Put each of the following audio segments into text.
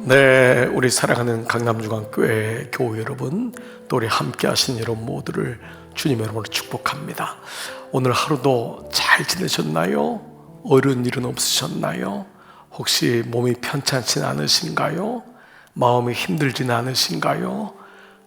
네, 우리 사랑하는 강남중앙교회 교우 여러분, 또 우리 함께 하신 여러분 모두를 주님의 이름으로 축복합니다. 오늘 하루도 잘 지내셨나요? 어려운 일은 없으셨나요? 혹시 몸이 편찮진 않으신가요? 마음이 힘들진 않으신가요?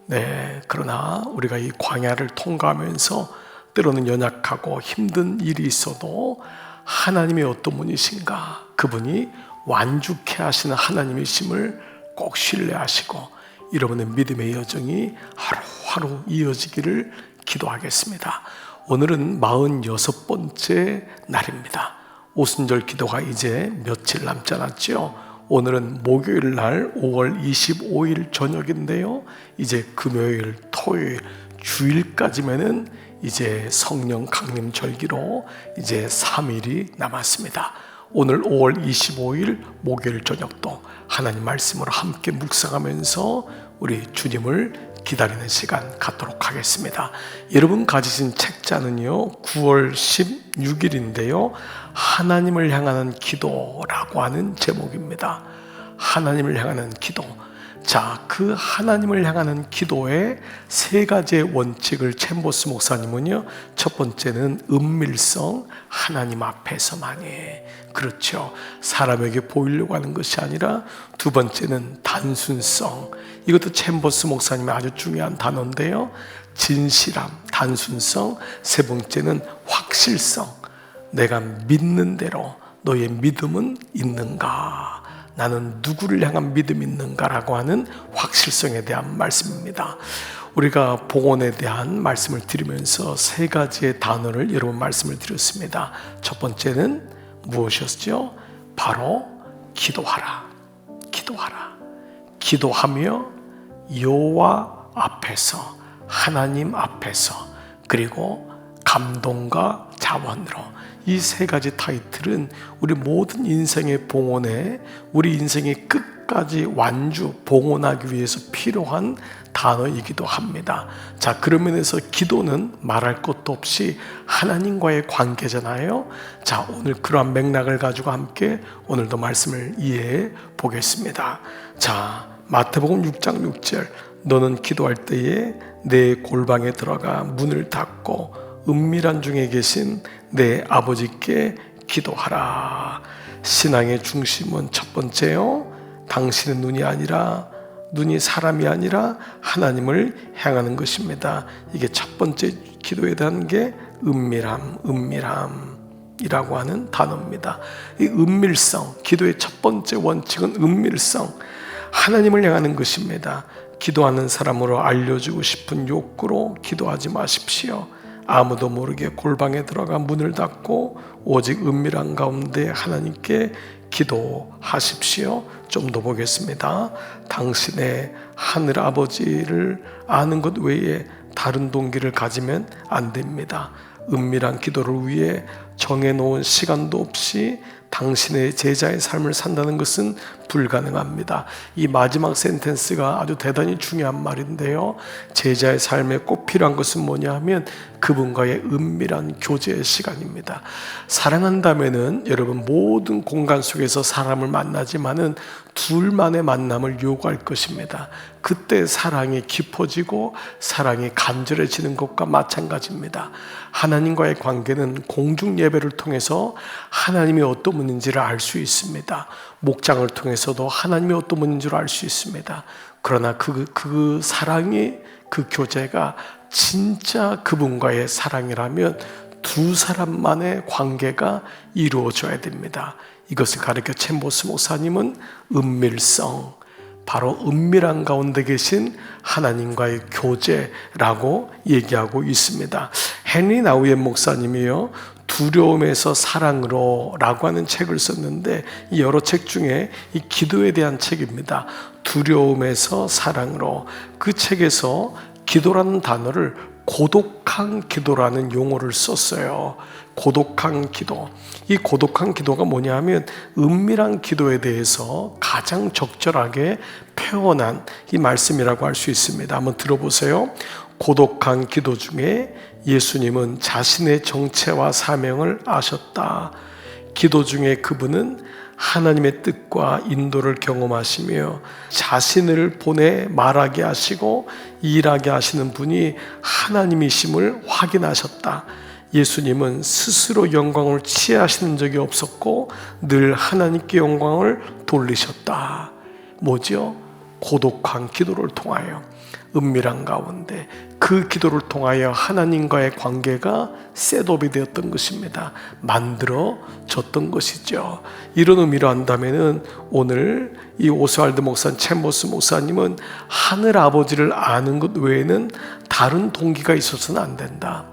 네, 그러나 우리가 이 광야를 통과하면서 때로는 연약하고 힘든 일이 있어도 하나님이 어떤 분이신가? 그분이 완죽케 하시는 하나님이심을 꼭 신뢰하시고 여러분의 믿음의 여정이 하루하루 이어지기를 기도하겠습니다. 오늘은 46번째 날입니다. 오순절 기도가 이제 며칠 남지 않았죠. 오늘은 목요일 날 5월 25일 저녁인데요, 이제 금요일, 토요일, 주일까지면은 이제 성령 강림 절기로 이제 3일이 남았습니다. 오늘 5월 25일 목요일 저녁도 하나님 말씀으로 함께 묵상하면서 우리 주님을 기다리는 시간 갖도록 하겠습니다. 여러분 가지신 책자는요 9월 16일인데요 하나님을 향하는 기도라고 하는 제목입니다. 하나님을 향하는 기도. 자, 그 하나님을 향하는 기도의 세 가지의 원칙을 챔버스 목사님은요, 첫 번째는 은밀성, 하나님 앞에서만이. 그렇죠. 사람에게 보이려고 하는 것이 아니라 두 번째는 단순성. 이것도 챔버스 목사님의 아주 중요한 단어인데요. 진실함, 단순성. 세 번째는 확실성. 내가 믿는 대로 너의 믿음은 있는가? 나는 누구를 향한 믿음이 있는가라고 하는 확실성에 대한 말씀입니다. 우리가 복원에 대한 말씀을 드리면서 세 가지의 단어를 여러분 말씀을 드렸습니다. 첫 번째는 무엇이었죠? 바로 기도하라. 기도하라. 기도하며 여호와 앞에서, 하나님 앞에서, 그리고 감동과 자원으로. 이 세 가지 타이틀은 우리 모든 인생의 봉헌에, 우리 인생의 끝까지 완주, 봉헌하기 위해서 필요한 단어이기도 합니다. 자, 그런 면에서 기도는 말할 것도 없이 하나님과의 관계잖아요. 자, 오늘 그러한 맥락을 가지고 함께 오늘도 말씀을 이해해 보겠습니다. 자, 마태복음 6장 6절, 너는 기도할 때에 내 골방에 들어가 문을 닫고 은밀한 중에 계신 내 아버지께 기도하라. 신앙의 중심은 첫 번째요, 당신의 눈이 사람이 아니라 하나님을 향하는 것입니다. 이게 첫 번째 기도에 대한 게 은밀함이라고 하는 단어입니다. 이 은밀성, 기도의 첫 번째 원칙은 은밀성, 하나님을 향하는 것입니다. 기도하는 사람으로 알려주고 싶은 욕구로 기도하지 마십시오. 아무도 모르게 골방에 들어가 문을 닫고 오직 은밀한 가운데 하나님께 기도하십시오. 좀 더 보겠습니다. 당신의 하늘 아버지를 아는 것 외에 다른 동기를 가지면 안 됩니다. 은밀한 기도를 위해 정해놓은 시간도 없이 당신의 제자의 삶을 산다는 것은 불가능합니다. 이 마지막 센텐스가 아주 대단히 중요한 말인데요, 제자의 삶에 꼭 필요한 것은 뭐냐 하면 그분과의 은밀한 교제의 시간입니다. 사랑한다면은 여러분 모든 공간 속에서 사람을 만나지만은 둘만의 만남을 요구할 것입니다. 그때 사랑이 깊어지고 사랑이 간절해지는 것과 마찬가지입니다. 하나님과의 관계는 공중 예배를 통해서 하나님이 어떤 분인지를 알 수 있습니다. 목장을 통해서도 하나님이 어떤 분인지를 알 수 있습니다. 그러나 그 사랑이, 그 교제가 진짜 그분과의 사랑이라면 두 사람만의 관계가 이루어져야 됩니다. 이것을 가르쳐 챔버스 목사님은 은밀성, 바로 은밀한 가운데 계신 하나님과의 교제라고 얘기하고 있습니다. 헨리 나우엔 목사님이요, 두려움에서 사랑으로 라고 하는 책을 썼는데, 이 여러 책 중에 이 기도에 대한 책입니다. 두려움에서 사랑으로. 그 책에서 기도라는 단어를 고독한 기도라는 용어를 썼어요. 고독한 기도. 이 고독한 기도가 뭐냐 하면 은밀한 기도에 대해서 가장 적절하게 표현한 이 말씀이라고 할 수 있습니다. 한번 들어보세요. 고독한 기도 중에 예수님은 자신의 정체와 사명을 아셨다. 기도 중에 그분은 하나님의 뜻과 인도를 경험하시며 자신을 보내 말하게 하시고 일하게 하시는 분이 하나님이심을 확인하셨다. 예수님은 스스로 영광을 취하시는 적이 없었고 늘 하나님께 영광을 돌리셨다. 뭐죠? 고독한 기도를 통하여, 은밀한 가운데 그 기도를 통하여 하나님과의 관계가 셋업이 되었던 것입니다. 만들어졌던 것이죠. 이런 의미로 한다면 오늘 이 오스왈드 목사, 챔버스 목사님은 하늘 아버지를 아는 것 외에는 다른 동기가 있어서는 안 된다.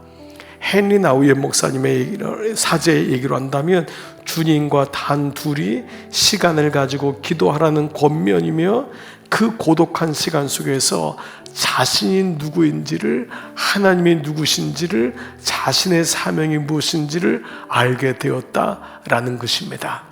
헨리 나우예 목사님의 사제의 얘기로 한다면 주님과 단 둘이 시간을 가지고 기도하라는 권면이며 그 고독한 시간 속에서 자신이 누구인지를, 하나님이 누구신지를, 자신의 사명이 무엇인지를 알게 되었다라는 것입니다.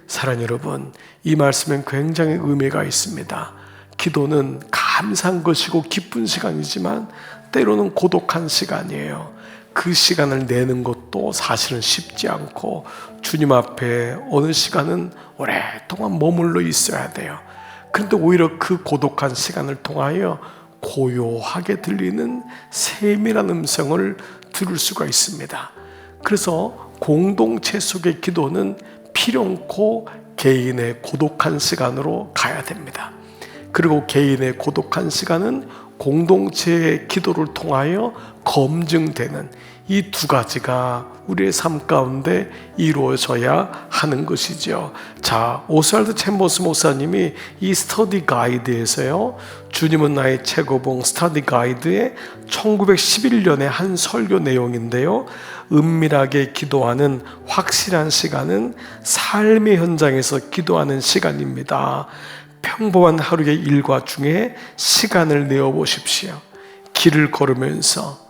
사랑하는 여러분, 이 말씀엔 굉장히 의미가 있습니다. 기도는 감사한 것이고 기쁜 시간이지만 때로는 고독한 시간이에요. 그 시간을 내는 것도 사실은 쉽지 않고 주님 앞에 어느 시간은 오랫동안 머물러 있어야 돼요. 그런데 오히려 그 고독한 시간을 통하여 고요하게 들리는 세밀한 음성을 들을 수가 있습니다. 그래서 공동체 속의 기도는 필요없고 개인의 고독한 시간으로 가야 됩니다. 그리고 개인의 고독한 시간은 공동체의 기도를 통하여 검증되는 이 두 가지가 우리의 삶 가운데 이루어져야 하는 것이죠. 자, 오스왈드 챔버스 목사님이 이 스터디 가이드에서요, 주님은 나의 최고봉 스터디 가이드의 1911년의 한 설교 내용인데요, 은밀하게 기도하는 확실한 시간은 삶의 현장에서 기도하는 시간입니다. 평범한 하루의 일과 중에 시간을 내어 보십시오. 길을 걸으면서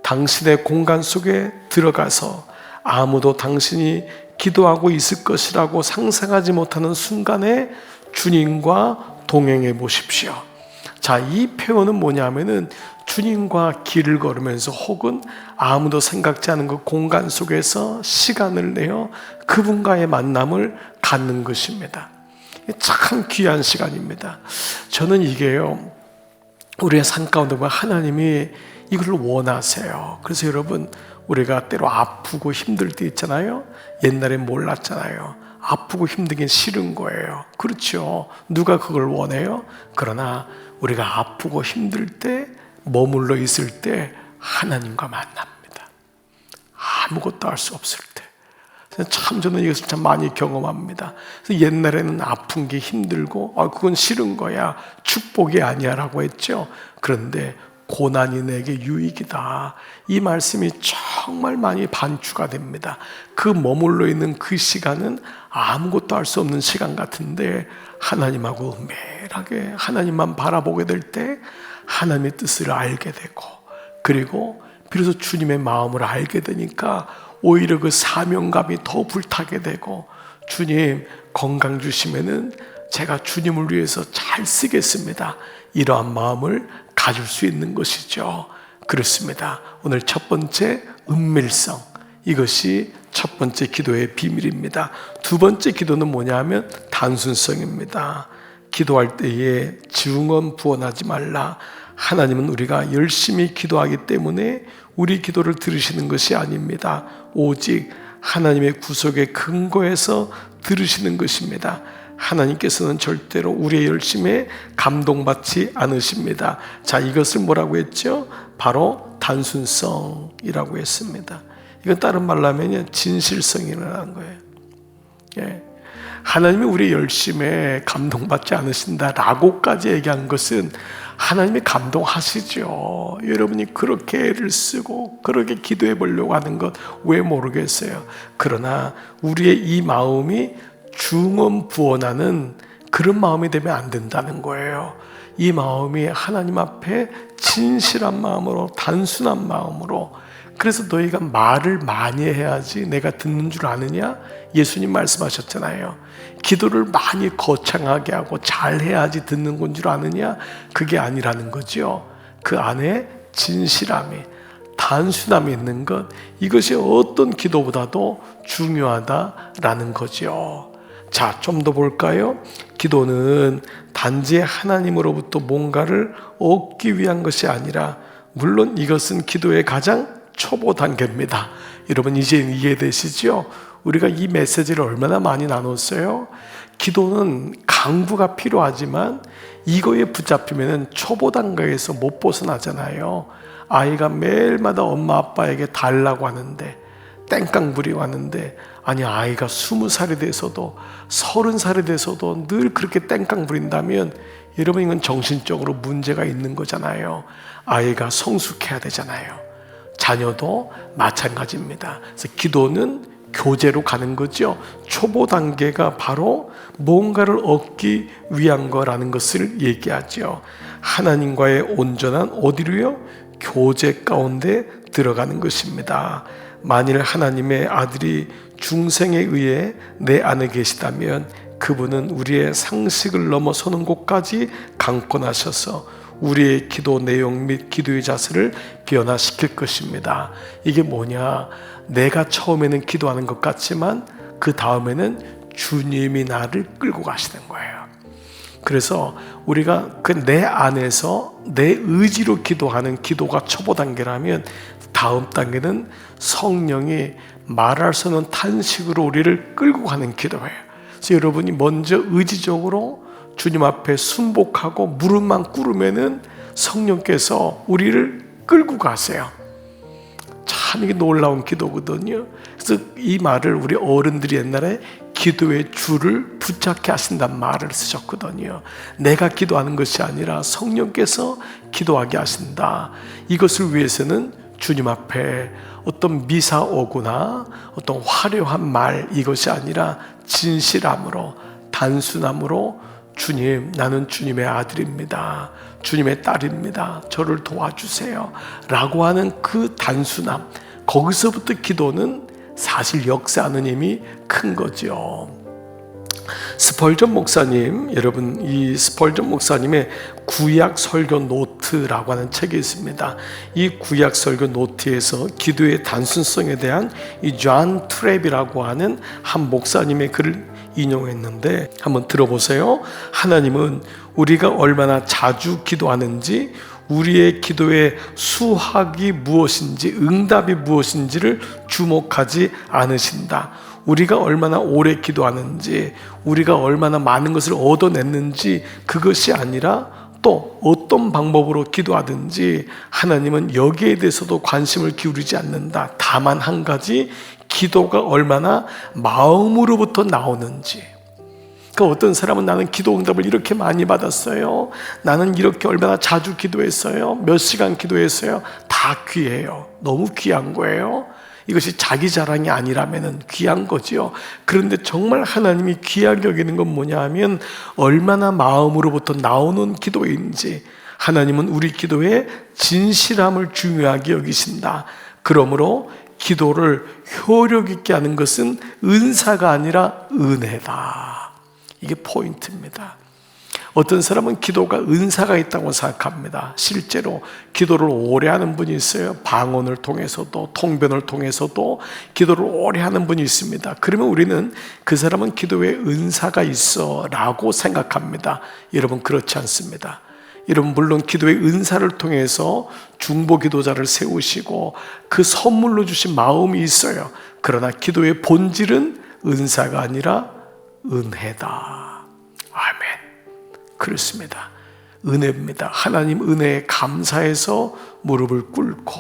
당신의 공간 속에 들어가서 아무도 당신이 기도하고 있을 것이라고 상상하지 못하는 순간에 주님과 동행해 보십시오. 자, 이 표현은 뭐냐면은 주님과 길을 걸으면서 혹은 아무도 생각지 않은 그 공간 속에서 시간을 내어 그분과의 만남을 갖는 것입니다. 참 귀한 시간입니다. 저는 이게요, 우리의 삶 가운데 보면 하나님이 이걸 원하세요. 그래서 여러분, 우리가 때로 아프고 힘들 때 있잖아요. 옛날엔 몰랐잖아요. 아프고 힘들긴 싫은 거예요. 그렇죠. 누가 그걸 원해요? 그러나 우리가 아프고 힘들 때, 머물러 있을 때 하나님과 만납니다. 아무것도 할 수 없을 때. 참 저는 이것을 참 많이 경험합니다. 그래서 옛날에는 아픈 게 힘들고 그건 싫은 거야, 축복이 아니야 라고 했죠. 그런데 고난이 내게 유익이다, 이 말씀이 정말 많이 반추가 됩니다. 그 머물러 있는 그 시간은 아무것도 할 수 없는 시간 같은데 하나님하고 은밀하게 하나님만 바라보게 될 때 하나님의 뜻을 알게 되고, 그리고 비로소 주님의 마음을 알게 되니까 오히려 그 사명감이 더 불타게 되고, 주님 건강 주시면은 제가 주님을 위해서 잘 쓰겠습니다, 이러한 마음을 가질 수 있는 것이죠. 그렇습니다. 오늘 첫 번째, 은밀성, 이것이 첫 번째 기도의 비밀입니다. 두 번째 기도는 뭐냐면 단순성입니다. 기도할 때에 증언부언하지 말라. 하나님은 우리가 열심히 기도하기 때문에 우리 기도를 들으시는 것이 아닙니다. 오직 하나님의 구속의 근거에서 들으시는 것입니다. 하나님께서는 절대로 우리의 열심에 감동받지 않으십니다. 자, 이것을 뭐라고 했죠? 바로 단순성이라고 했습니다. 이건 다른 말로 하면 진실성이라는 거예요. 예. 하나님이 우리의 열심에 감동받지 않으신다라고까지 얘기한 것은 하나님이 감동하시죠. 여러분이 그렇게 애를 쓰고 그렇게 기도해 보려고 하는 것 왜 모르겠어요. 그러나 우리의 이 마음이 중언부언하는 그런 마음이 되면 안 된다는 거예요. 이 마음이 하나님 앞에 진실한 마음으로, 단순한 마음으로. 그래서 너희가 말을 많이 해야지 내가 듣는 줄 아느냐? 예수님 말씀하셨잖아요. 기도를 많이 거창하게 하고 잘해야지 듣는 건 줄 아느냐? 그게 아니라는 거죠. 그 안에 진실함이, 단순함이 있는 것, 이것이 어떤 기도보다도 중요하다라는 거죠. 자, 좀 더 볼까요? 기도는 단지 하나님으로부터 뭔가를 얻기 위한 것이 아니라, 물론 이것은 기도의 가장 초보 단계입니다. 여러분 이제 이해되시죠? 우리가 이 메시지를 얼마나 많이 나눴어요? 기도는 강구가 필요하지만 이거에 붙잡히면 초보 단계에서 못 벗어나잖아요. 아이가 매일마다 엄마 아빠에게 달라고 하는데, 땡깡 부리고 하는데, 아니 아이가 20살이 돼서도 30살이 돼서도 늘 그렇게 땡깡 부린다면 여러분 이건 정신적으로 문제가 있는 거잖아요. 아이가 성숙해야 되잖아요. 자녀도 마찬가지입니다. 그래서 기도는 교제로 가는 거죠. 초보 단계가 바로 뭔가를 얻기 위한 거라는 것을 얘기하죠. 하나님과의 온전한 어디로요? 교제 가운데 들어가는 것입니다. 만일 하나님의 아들이 중생에 의해 내 안에 계시다면 그분은 우리의 상식을 넘어서는 곳까지 강권하셔서 우리의 기도 내용 및 기도의 자세를 변화시킬 것입니다. 이게 뭐냐? 내가 처음에는 기도하는 것 같지만 그 다음에는 주님이 나를 끌고 가시는 거예요. 그래서 우리가 그 내 안에서 내 의지로 기도하는 기도가 초보 단계라면, 다음 단계는 성령이 말할 수 없는 탄식으로 우리를 끌고 가는 기도예요. 그래서 여러분이 먼저 의지적으로 주님 앞에 순복하고 무릎만 꿇으면은 성령께서 우리를 끌고 가세요. 참 이게 놀라운 기도거든요. 그래서 이 말을 우리 어른들이 옛날에 기도의 줄을 붙잡게 하신다는 말을 쓰셨거든요. 내가 기도하는 것이 아니라 성령께서 기도하게 하신다. 이것을 위해서는 주님 앞에 어떤 미사오구나 어떤 화려한 말, 이것이 아니라 진실함으로, 단순함으로, 주님, 나는 주님의 아들입니다, 주님의 딸입니다, 저를 도와주세요 라고 하는 그 단순함, 거기서부터 기도는 사실 역사하는 힘이 큰 거죠. 스펄전 목사님, 여러분 이 스펄전 목사님의 구약 설교 노트라고 하는 책이 있습니다. 이 구약 설교 노트에서 기도의 단순성에 대한 이 존 트랩이라고 하는 한 목사님의 글을 인용했는데 한번 들어보세요. 하나님은 우리가 얼마나 자주 기도하는지, 우리의 기도의 수학이 무엇인지, 응답이 무엇인지를 주목하지 않으신다. 우리가 얼마나 오래 기도하는지, 우리가 얼마나 많은 것을 얻어냈는지, 그것이 아니라 또 어떤 방법으로 기도하든지 하나님은 여기에 대해서도 관심을 기울이지 않는다. 다만 한 가지, 기도가 얼마나 마음으로부터 나오는지. 그러니까 어떤 사람은 나는 기도 응답을 이렇게 많이 받았어요, 나는 이렇게 얼마나 자주 기도했어요, 몇 시간 기도했어요. 다 귀해요. 너무 귀한 거예요. 이것이 자기 자랑이 아니라면 귀한 거죠. 그런데 정말 하나님이 귀하게 여기는 건 뭐냐 하면 얼마나 마음으로부터 나오는 기도인지, 하나님은 우리 기도의 진실함을 중요하게 여기신다. 그러므로 기도를 효력 있게 하는 것은 은사가 아니라 은혜다. 이게 포인트입니다. 어떤 사람은 기도가 은사가 있다고 생각합니다. 실제로 기도를 오래 하는 분이 있어요. 방언을 통해서도 통변을 통해서도 기도를 오래 하는 분이 있습니다. 그러면 우리는 그 사람은 기도에 은사가 있어 라고 생각합니다. 여러분 그렇지 않습니다. 여러분 물론 기도의 은사를 통해서 중보 기도자를 세우시고 그 선물로 주신 마음이 있어요. 그러나 기도의 본질은 은사가 아니라 은혜다. 아멘. 그렇습니다. 은혜입니다. 하나님 은혜에 감사해서 무릎을 꿇고,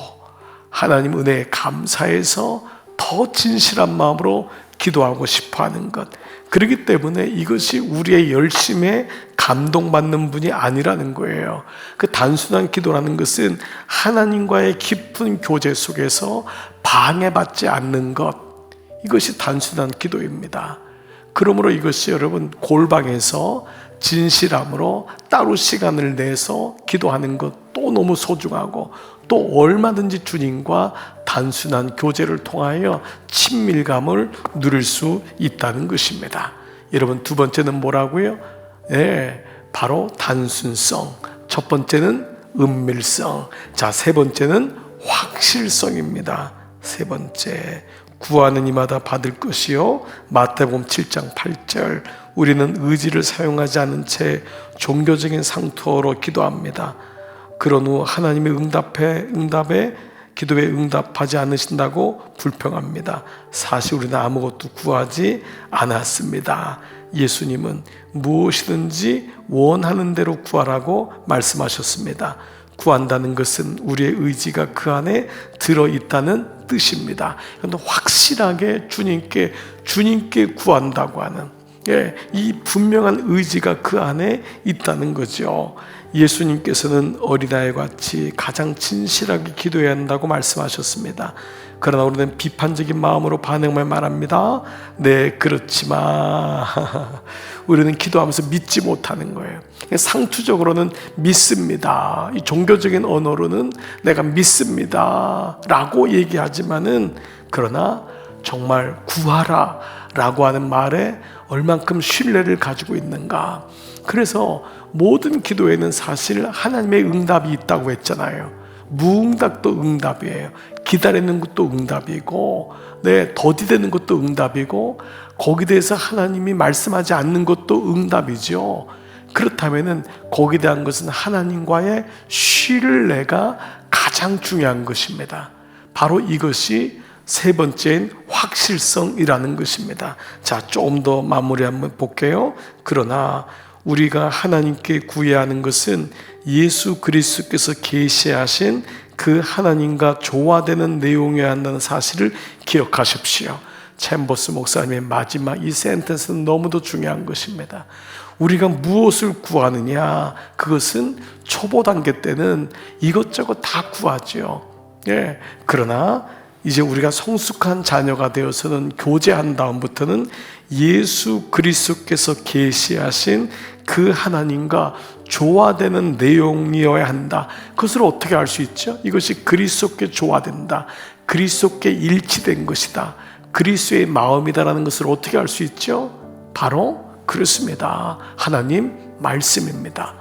하나님 은혜에 감사해서 더 진실한 마음으로 기도하고 싶어 하는 것. 그렇기 때문에 이것이 우리의 열심에 감동받는 분이 아니라는 거예요. 그 단순한 기도라는 것은 하나님과의 깊은 교제 속에서 방해받지 않는 것, 이것이 단순한 기도입니다. 그러므로 이것이 여러분 골방에서 진실함으로 따로 시간을 내서 기도하는 것 또 너무 소중하고, 또 얼마든지 주님과 단순한 교제를 통하여 친밀감을 누릴 수 있다는 것입니다. 여러분 두 번째는 뭐라고요? 바로 단순성. 첫 번째는 은밀성. 자, 세 번째는 확실성입니다. 세 번째, 구하는 이마다 받을 것이요. 마태복음 7장 8절, 우리는 의지를 사용하지 않은 채 종교적인 상투어로 기도합니다. 그런 후 하나님의 기도에 응답하지 않으신다고 불평합니다. 사실 우리는 아무것도 구하지 않았습니다. 예수님은 무엇이든지 원하는 대로 구하라고 말씀하셨습니다. 구한다는 것은 우리의 의지가 그 안에 들어있다는 뜻입니다. 확실하게 주님께 구한다고 하는, 이 분명한 의지가 그 안에 있다는 거죠. 예수님께서는 어린아이 같이 가장 진실하게 기도해야 한다고 말씀하셨습니다. 그러나 우리는 비판적인 마음으로 반응을 말합니다. 네, 그렇지만 우리는 기도하면서 믿지 못하는 거예요. 상투적으로는 믿습니다. 이 종교적인 언어로는 내가 믿습니다 라고 얘기하지만은, 그러나 정말 구하라 라고 하는 말에 얼만큼 신뢰를 가지고 있는가. 그래서 모든 기도에는 사실 하나님의 응답이 있다고 했잖아요. 무응답도 응답이에요. 기다리는 것도 응답이고, 더디되는 것도 응답이고, 거기에 대해서 하나님이 말씀하지 않는 것도 응답이죠. 그렇다면은 거기에 대한 것은 하나님과의 신뢰가 가장 중요한 것입니다. 바로 이것이 세 번째인 확실성이라는 것입니다. 자, 좀 더 마무리 한번 볼게요. 그러나 우리가 하나님께 구해야 하는 것은 예수 그리스도께서 계시하신 그 하나님과 조화되는 내용이어야 한다는 사실을 기억하십시오. 챔버스 목사님의 마지막 이 센텐스는 너무도 중요한 것입니다. 우리가 무엇을 구하느냐, 그것은 초보 단계 때는 이것저것 다 구하죠. 그러나 이제 우리가 성숙한 자녀가 되어서는, 교제한 다음부터는 예수 그리스도께서 계시하신 그 하나님과 조화되는 내용이어야 한다. 그것을 어떻게 알 수 있죠? 이것이 그리스도께 조화된다, 그리스도께 일치된 것이다, 그리스도의 마음이다라는 것을 어떻게 알 수 있죠? 바로 그렇습니다. 하나님 말씀입니다.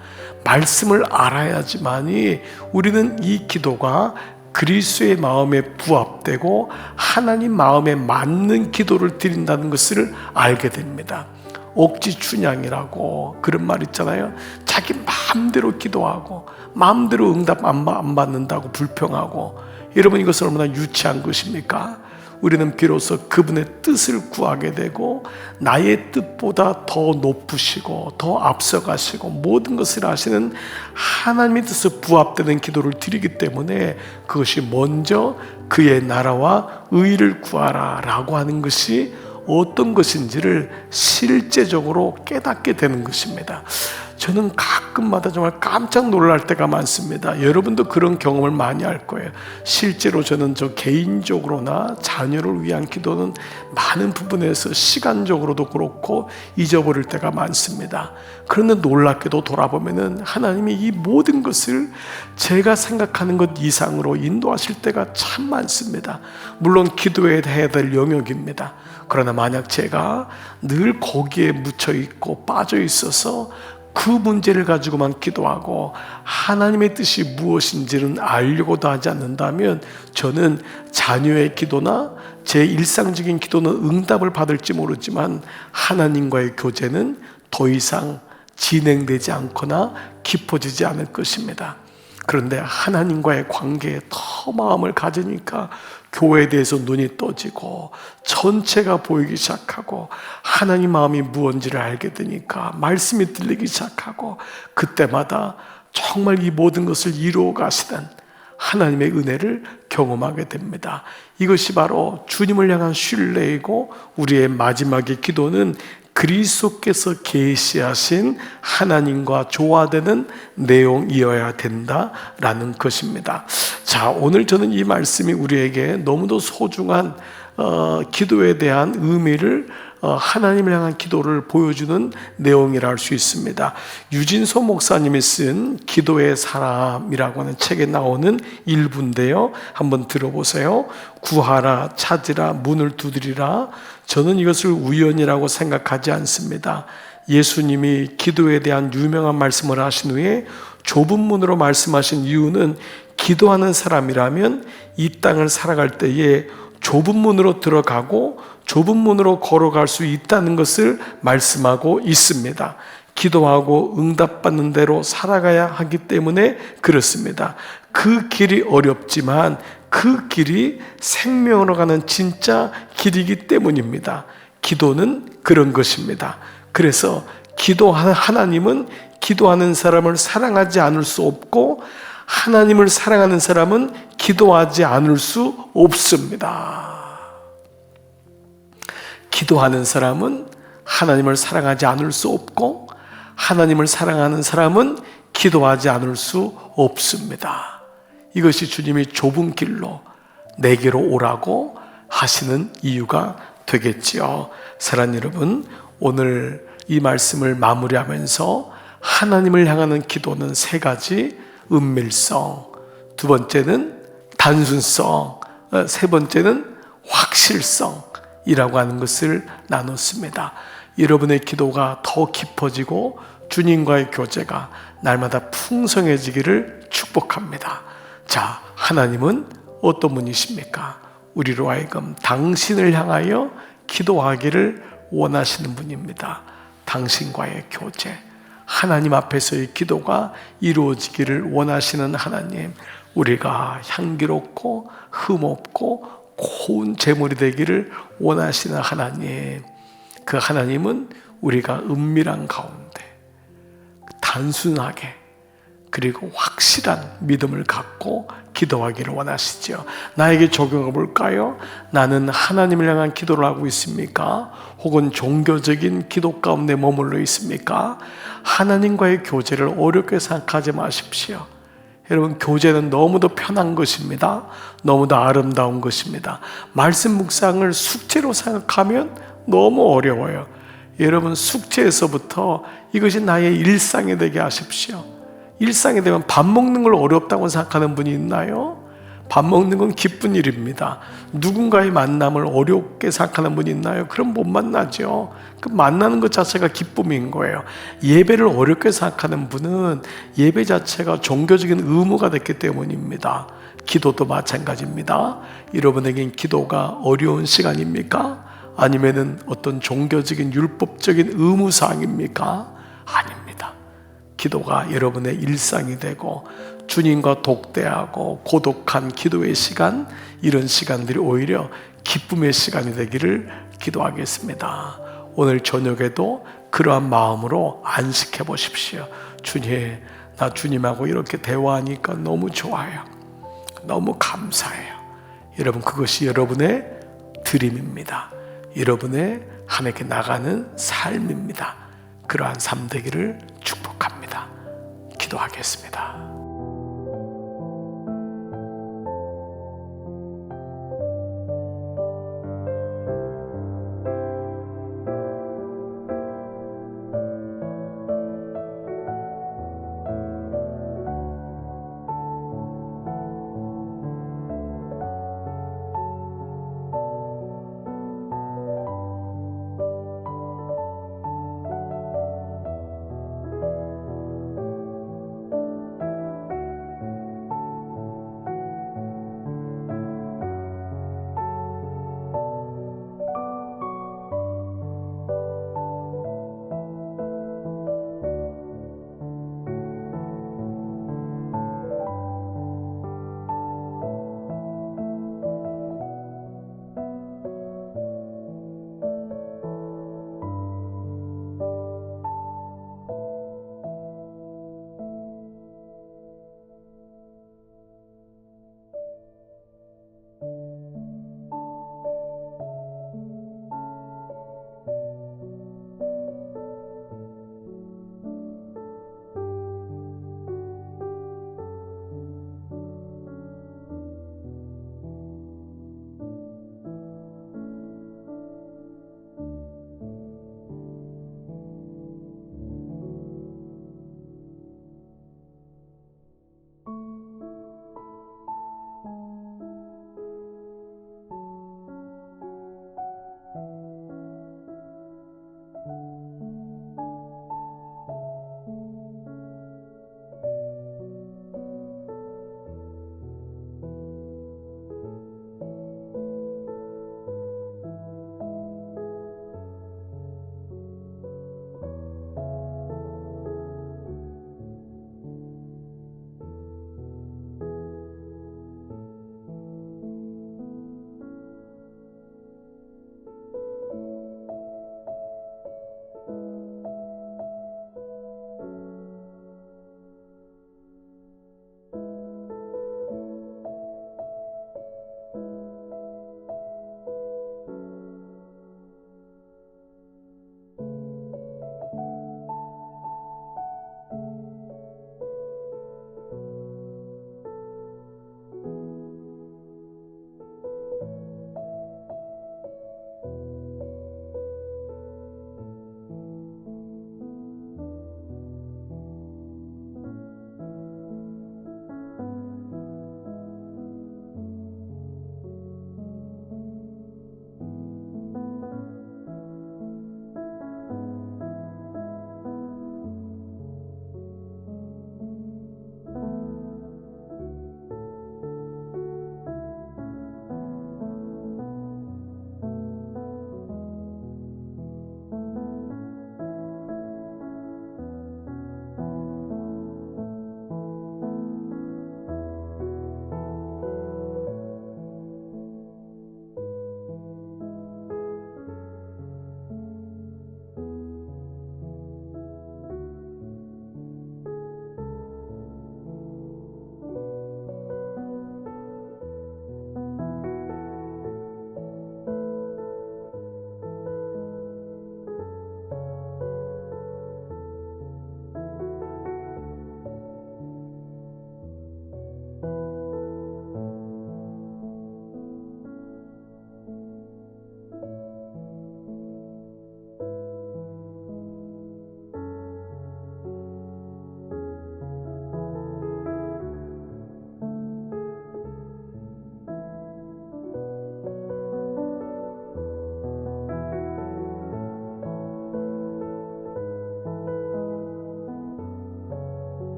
말씀을 알아야지만이 우리는 이 기도가 그리스도의 마음에 부합되고 하나님 마음에 맞는 기도를 드린다는 것을 알게 됩니다. 억지 춘향이라고 그런 말 있잖아요. 자기 마음대로 기도하고 마음대로 응답 안 받는다고 불평하고, 여러분 이것은 얼마나 유치한 것입니까? 우리는 비로소 그분의 뜻을 구하게 되고, 나의 뜻보다 더 높으시고 더 앞서가시고 모든 것을 아시는 하나님의 뜻에 부합되는 기도를 드리기 때문에, 그것이 먼저 그의 나라와 의를 구하라 라고 하는 것이 어떤 것인지를 실제적으로 깨닫게 되는 것입니다. 저는 가끔마다 정말 깜짝 놀랄 때가 많습니다. 여러분도 그런 경험을 많이 할 거예요. 실제로 저는 저 개인적으로나 자녀를 위한 기도는 많은 부분에서 시간적으로도 그렇고 잊어버릴 때가 많습니다. 그런데 놀랍게도 돌아보면은 하나님이 이 모든 것을 제가 생각하는 것 이상으로 인도하실 때가 참 많습니다. 물론 기도해야 될 영역입니다. 그러나 만약 제가 늘 거기에 묻혀 있고 빠져 있어서 그 문제를 가지고만 기도하고 하나님의 뜻이 무엇인지는 알려고도 하지 않는다면, 저는 자녀의 기도나 제 일상적인 기도는 응답을 받을지 모르지만 하나님과의 교제는 더 이상 진행되지 않거나 깊어지지 않을 것입니다. 그런데 하나님과의 관계에 더 마음을 가지니까 교회에 대해서 눈이 떠지고 전체가 보이기 시작하고, 하나님 마음이 무엇인지를 알게 되니까 말씀이 들리기 시작하고, 그때마다 정말 이 모든 것을 이루어 가시는 하나님의 은혜를 경험하게 됩니다. 이것이 바로 주님을 향한 신뢰이고, 우리의 마지막의 기도는 그리스도께서 계시하신 하나님과 조화되는 내용이어야 된다라는 것입니다. 자, 오늘 저는 이 말씀이 우리에게 너무도 소중한 기도에 대한 의미를, 하나님을 향한 기도를 보여주는 내용이라 할 수 있습니다. 유진소 목사님이 쓴 기도의 사람이라고 하는 책에 나오는 일부인데요, 한번 들어보세요. 구하라, 찾으라, 문을 두드리라. 저는 이것을 우연이라고 생각하지 않습니다. 예수님이 기도에 대한 유명한 말씀을 하신 후에 좁은 문으로 말씀하신 이유는 기도하는 사람이라면 이 땅을 살아갈 때에 좁은 문으로 들어가고 좁은 문으로 걸어갈 수 있다는 것을 말씀하고 있습니다. 기도하고 응답받는 대로 살아가야 하기 때문에 그렇습니다. 그 길이 어렵지만 그 길이 생명으로 가는 진짜 길이기 때문입니다. 기도는 그런 것입니다. 그래서 기도하는 하나님은 기도하는 사람을 사랑하지 않을 수 없고 하나님을 사랑하는 사람은 기도하지 않을 수 없습니다. 기도하는 사람은 하나님을 사랑하지 않을 수 없고 하나님을 사랑하는 사람은 기도하지 않을 수 없습니다. 이것이 주님이 좁은 길로 내게로 오라고 하시는 이유가 되겠지요. 사랑하는 여러분, 오늘 이 말씀을 마무리하면서 하나님을 향하는 기도는 세 가지: 은밀성, 두 번째는 단순성, 세 번째는 확실성이라고 하는 것을 나눴습니다. 여러분의 기도가 더 깊어지고 주님과의 교제가 날마다 풍성해지기를 축복합니다. 자, 하나님은 어떤 분이십니까? 우리로 하여금 당신을 향하여 기도하기를 원하시는 분입니다. 당신과의 교제, 하나님 앞에서의 기도가 이루어지기를 원하시는 하나님, 우리가 향기롭고 흠없고 고운 제물이 되기를 원하시는 하나님, 그 하나님은 우리가 은밀한 가운데 단순하게 그리고 확실한 믿음을 갖고 기도하기를 원하시죠. 나에게 적용해 볼까요? 나는 하나님을 향한 기도를 하고 있습니까? 혹은 종교적인 기도 가운데 머물러 있습니까? 하나님과의 교제를 어렵게 생각하지 마십시오. 여러분, 교제는 너무도 편한 것입니다. 너무도 아름다운 것입니다. 말씀 묵상을 숙제로 생각하면 너무 어려워요. 여러분, 숙제에서부터 이것이 나의 일상이 되게 하십시오. 일상이 되면 밥 먹는 걸 어렵다고 생각하는 분이 있나요? 밥 먹는 건 기쁜 일입니다. 누군가의 만남을 어렵게 생각하는 분이 있나요? 그럼 못 만나죠. 그 만나는 것 자체가 기쁨인 거예요. 예배를 어렵게 생각하는 분은 예배 자체가 종교적인 의무가 됐기 때문입니다. 기도도 마찬가지입니다. 여러분에겐 기도가 어려운 시간입니까? 아니면은 어떤 종교적인 율법적인 의무사항입니까? 아닙니다. 기도가 여러분의 일상이 되고 주님과 독대하고 고독한 기도의 시간, 이런 시간들이 오히려 기쁨의 시간이 되기를 기도하겠습니다. 오늘 저녁에도 그러한 마음으로 안식해 보십시오. 주님, 나 주님하고 이렇게 대화하니까 너무 좋아요. 너무 감사해요. 여러분, 그것이 여러분의 드림입니다. 여러분의 하나님께 나가는 삶입니다. 그러한 삶 되기를 축복합니다. 기도하겠습니다.